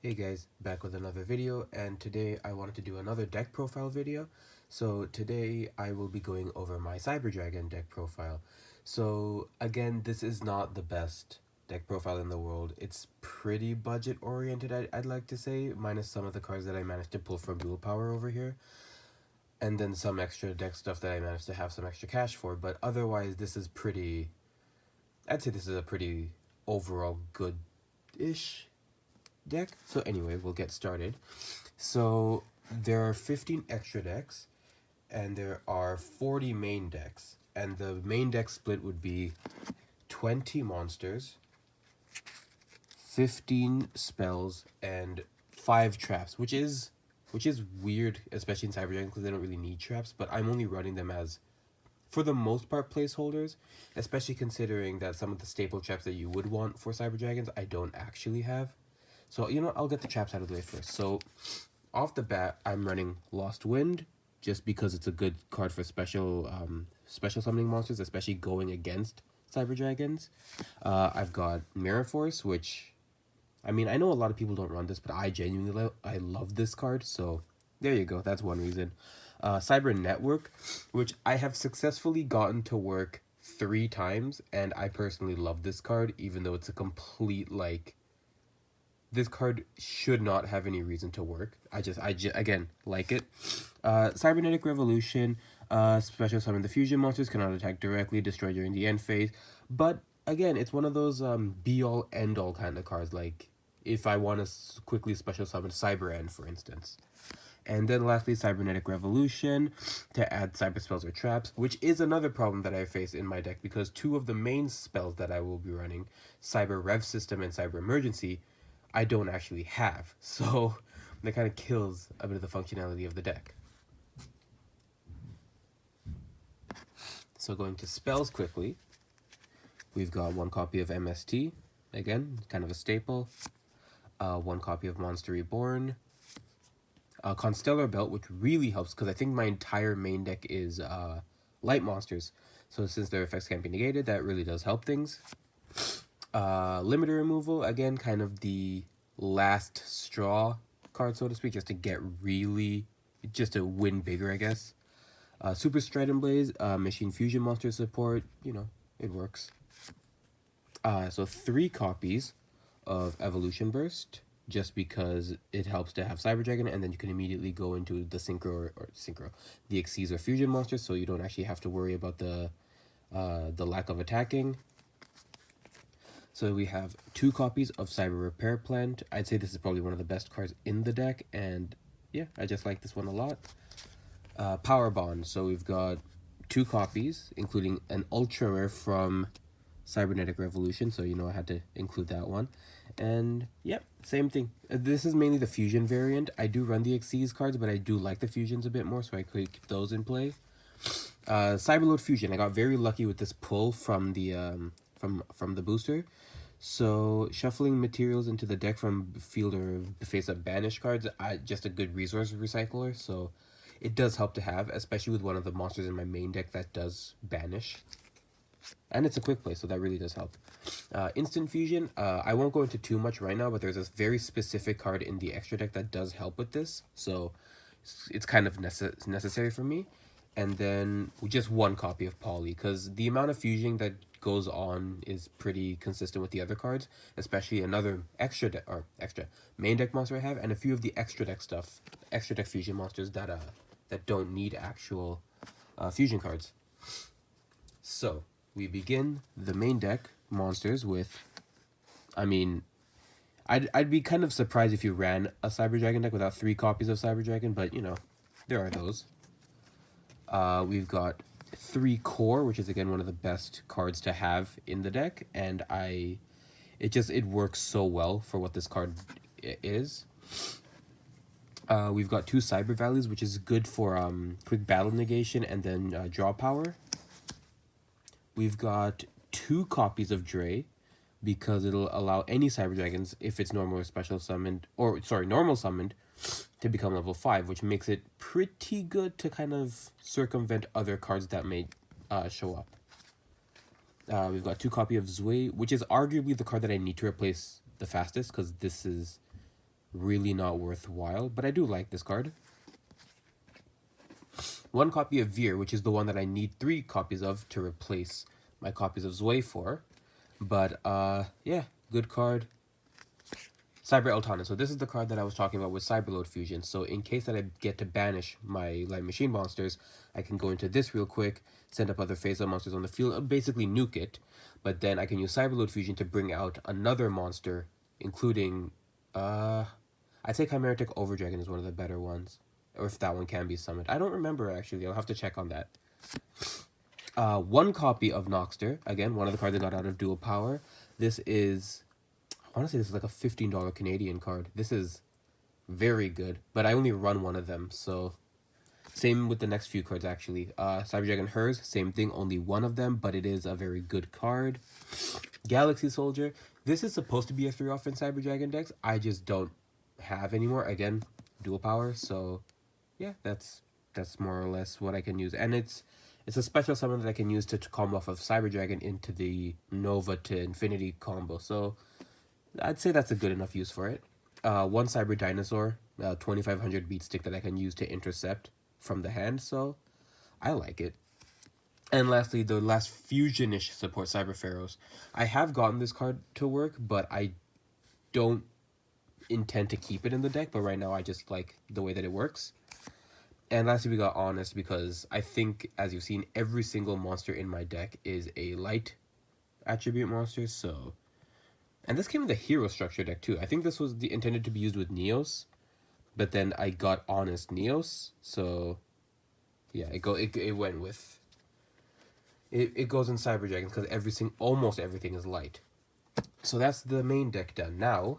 Hey guys, back with another video, and today I wanted to do another deck profile video. So today I will be going over my Cyber Dragon deck profile. So again, this is not the best deck profile in the world. It's pretty budget oriented, I'd like to say, minus some of the cards that I managed to pull from Dual Power over here. And then some extra deck stuff that I managed to have some extra cash for, but otherwise this is pretty, I'd say this is a pretty overall good-ish deck. So anyway, we'll get started. So there are 15 extra decks and there are 40 main decks, and the main deck split would be 20 monsters, 15 spells, and 5 traps, which is weird, especially in Cyber Dragon, because they don't really need traps, but I'm only running them as, for the most part, placeholders, especially considering that some of the staple traps that you would want for Cyber Dragons I don't actually have. So, you know, I'll get the traps out of the way first. So, off the bat, I'm running Lost Wind, just because it's a good card for special summoning monsters, especially going against Cyber Dragons. I've got Mirror Force, which, I mean, I know a lot of people don't run this, but I genuinely I love this card, so there you go, that's one reason. Cyber Network, which I have successfully gotten to work 3 times, and I personally love this card, even though it's a complete, like, this card should not have any reason to work. I again, like it. Cybernetic Revolution, special summon the fusion monsters, cannot attack directly, destroy during the end phase. But again, it's one of those be-all, end-all kind of cards, like if I want to quickly special summon Cyber End, for instance. And then lastly, Cybernetic Revolution, to add cyber spells or traps, which is another problem that I face in my deck, because 2 of the main spells that I will be running, Cyber Rev System and Cyber Emergency, I don't actually have. So that kind of kills a bit of the functionality of the deck. So going to spells quickly, we've got 1 copy of MST, again, kind of a staple. 1 copy of Monster Reborn. Constellar Belt, which really helps, because I think my entire main deck is light monsters. So since their effects can't be negated, that really does help things. Limiter removal, again, kind of the last straw card, so to speak, just to win bigger, I guess. Super Strident Blaze, Machine Fusion Monster support, you know, it works. So 3 copies of Evolution Burst, just because it helps to have Cyber Dragon, and then you can immediately go into the the Xyz or Fusion monsters, so you don't actually have to worry about the lack of attacking. So we have 2 copies of Cyber Repair Plant. I'd say this is probably one of the best cards in the deck, and yeah, I just like this one a lot. Power Bond. So we've got 2 copies, including an Ultra Rare from Cybernetic Revolution, so you know I had to include that one. And yep, same thing. This is mainly the Fusion variant. I do run the Xyz cards, but I do like the Fusions a bit more, so I could keep those in play. Cyberload Fusion. I got very lucky with this pull from the from the booster. So shuffling materials into the deck from field or face-up banished cards, just a good resource recycler, so it does help to have, especially with one of the monsters in my main deck that does banish. And it's a quick play, so that really does help. Instant Fusion, I won't go into too much right now, but there's a very specific card in the extra deck that does help with this, so it's kind of necessary for me. And then just 1 copy of Poly, because the amount of fusion that goes on is pretty consistent with the other cards, especially another extra main deck monster I have, and a few of the extra deck fusion monsters that don't need actual fusion cards. So we begin the main deck monsters with, I mean, I'd be kind of surprised if you ran a Cyber Dragon deck without 3 copies of Cyber Dragon, but you know, there are those. We've got 3 Core, which is again one of the best cards to have in the deck, and it works so well for what this card is. We've got 2 Cyber Valleys, which is good for quick battle negation and then draw power. We've got 2 copies of Dre, because it'll allow any Cyber Dragons, if it's normal or special summoned, normal summoned, to become level 5, which makes it pretty good to kind of circumvent other cards that may show up. We've got 2 copy of Zwei, which is arguably the card that I need to replace the fastest, because this is really not worthwhile, but I do like this card. One copy of Veer, which is the one that I need 3 copies of to replace my copies of Zwei for. But, yeah, good card. Cyber Eltana. So this is the card that I was talking about with Cyberload Fusion. So in case that I get to banish my Light Machine monsters, I can go into this real quick, send up other phase-up monsters on the field, basically nuke it. But then I can use Cyberload Fusion to bring out another monster, including, I'd say Chimeritic Overdragon is one of the better ones. Or if that one can be summoned. I don't remember, actually. I'll have to check on that. One copy of Noxter. Again, one of the cards that got out of Dual Power. This is... Honestly, this is like a $15 Canadian card. This is very good. But I only run one of them, so... Same with the next few cards, actually. Cyber Dragon Hers, same thing. Only one of them, but it is a very good card. Galaxy Soldier. This is supposed to be a 3-off in Cyber Dragon decks. I just don't have anymore. Again, Dual Power, so... Yeah, that's more or less what I can use. And it's a special summon that I can use to combo off of Cyber Dragon into the Nova to Infinity combo. So I'd say that's a good enough use for it. One Cyber Dinosaur, 2500 beat stick that I can use to intercept from the hand. So I like it. And lastly, the last Fusionish support, Cyber Pharaohs. I have gotten this card to work, but I don't intend to keep it in the deck. But right now I just like the way that it works. And lastly, we got Honest, because I think, as you've seen, every single monster in my deck is a light attribute monster, so... And this came in the hero structure deck, too. I think this was intended to be used with Neos, but then I got Honest Neos, so... Yeah, it went with... It goes in Cyber Dragons, because almost everything is light. So that's the main deck done. Now...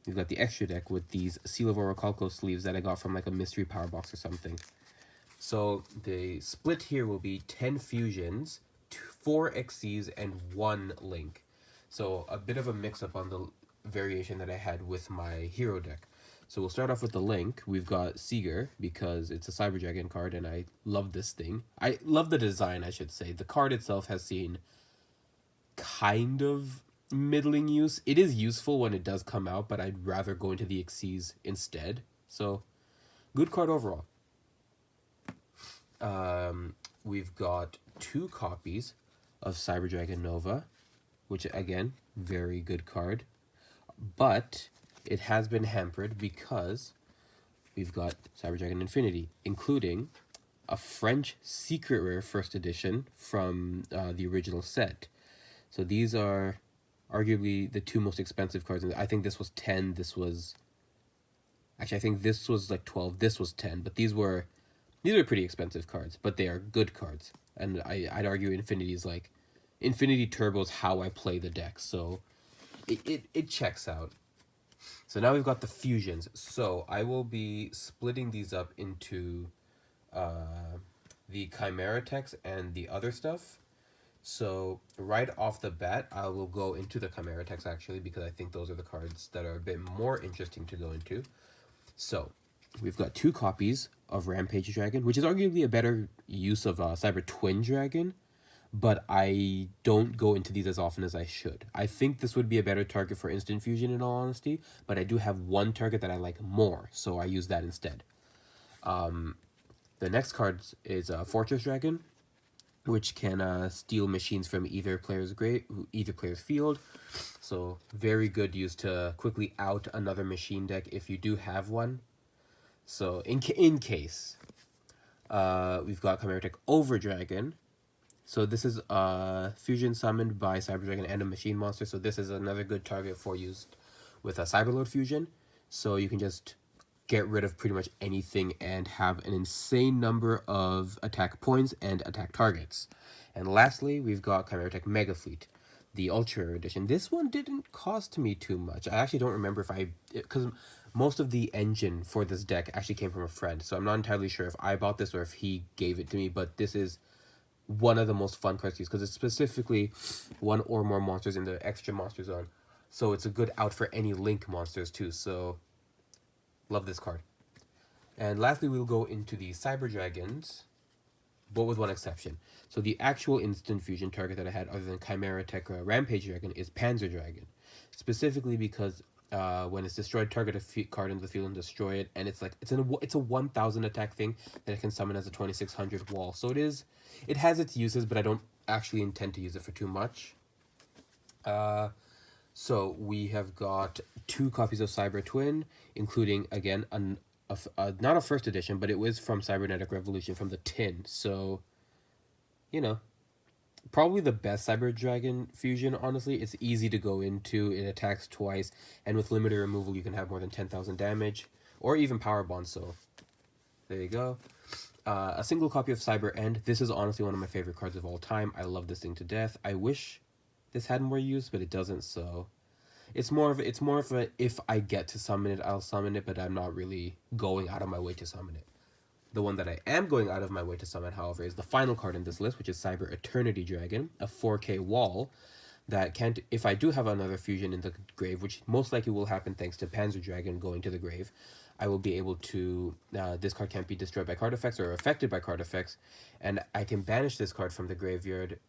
We've got the extra deck with these Seal of Orichalco sleeves that I got from like a mystery power box or something. So the split here will be 10 fusions, 4 XCs, and 1 link. So a bit of a mix-up on the variation that I had with my hero deck. So we'll start off with the link. We've got Seeger, because it's a Cyber Dragon card, and I love this thing. I love the design, I should say. The card itself has seen kind of... middling use. It is useful when it does come out, but I'd rather go into the Xyz instead. So, good card overall. We've got 2 copies of Cyber Dragon Nova, which again, very good card. But it has been hampered because we've got Cyber Dragon Infinity, including a French secret rare first edition from the original set. So these are arguably the 2 most expensive cards. I think this was 10, this was... Actually, I think this was like 12, this was 10, but these were pretty expensive cards, but they are good cards. And I'd argue Infinity is like... Infinity Turbo is how I play the deck, so it checks out. So now we've got the fusions. So I will be splitting these up into the Chimera Techs and the other stuff. So right off the bat, I will go into the Chimera Techs actually, because I think those are the cards that are a bit more interesting to go into. So we've got 2 copies of Rampage Dragon, which is arguably a better use of Cyber Twin Dragon, but I don't go into these as often as I should. I think this would be a better target for instant fusion in all honesty, but I do have one target that I like more, so I use that instead. The next card is Fortress Dragon, which can steal machines from either player's field. So very good use to quickly out another machine deck if you do have one. So in case, we've got Chimeritic Overdragon. So this is fusion summoned by Cyber Dragon and a machine monster. So this is another good target for used with a Cyberload fusion. So you can just get rid of pretty much anything and have an insane number of attack points and attack targets. And lastly, we've got Chimeritic Mega Fleet, the Ultra Edition. This one didn't cost me too much. I actually don't remember because most of the engine for this deck actually came from a friend. So I'm not entirely sure if I bought this or if he gave it to me, but this is one of the most fun cards to use because it's specifically 1 or more monsters in the extra monster zone. So it's a good out for any link monsters too. So love this card. And lastly, we'll go into the Cyber Dragons, but with one exception. So the actual instant fusion target that I had other than Chimera Tech or Rampage Dragon is Panzer Dragon. Specifically because When it's destroyed, target a card into the field and destroy it. And it's like it's a 1,000 attack thing that it can summon as a 2,600 wall. So it has its uses, but I don't actually intend to use it for too much. So we have got 2 copies of Cyber Twin, including again not a first edition, but it was from Cybernetic Revolution from the tin. So, you know, probably the best Cyber Dragon fusion, honestly. It's easy to go into, it attacks twice, and with limited removal you can have more than 10,000 damage, or even Power Bond, so there you go. A single copy of Cyber End. This is honestly one of my favorite cards of all time. I love this thing to death. I wish this had more use, but it doesn't, so... It's more of a if I get to summon it, I'll summon it, but I'm not really going out of my way to summon it. The one that I am going out of my way to summon, however, is the final card in this list, which is Cyber Eternity Dragon, a 4K wall that can't, if I do have another fusion in the grave, which most likely will happen thanks to Panzer Dragon going to the grave, I will be able to, this card can't be destroyed by card effects or affected by card effects, and I can banish this card from the graveyard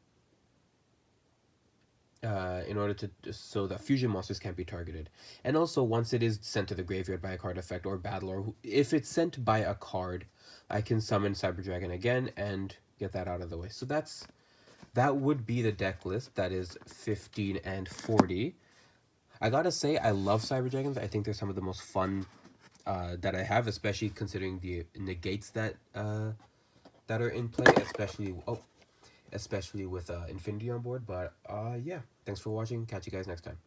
in order to, so that fusion monsters can't be targeted. And also, once it is sent to the graveyard by a card effect or battle, or if it's sent by a card, I can summon Cyber Dragon again and get that out of the way. So that would be the deck list. That is 15 and 40. I gotta say, I love Cyber Dragons. I think they're some of the most fun that I have, especially considering the negates that are in play, especially with Infinity on board. But yeah, thanks for watching. Catch you guys next time.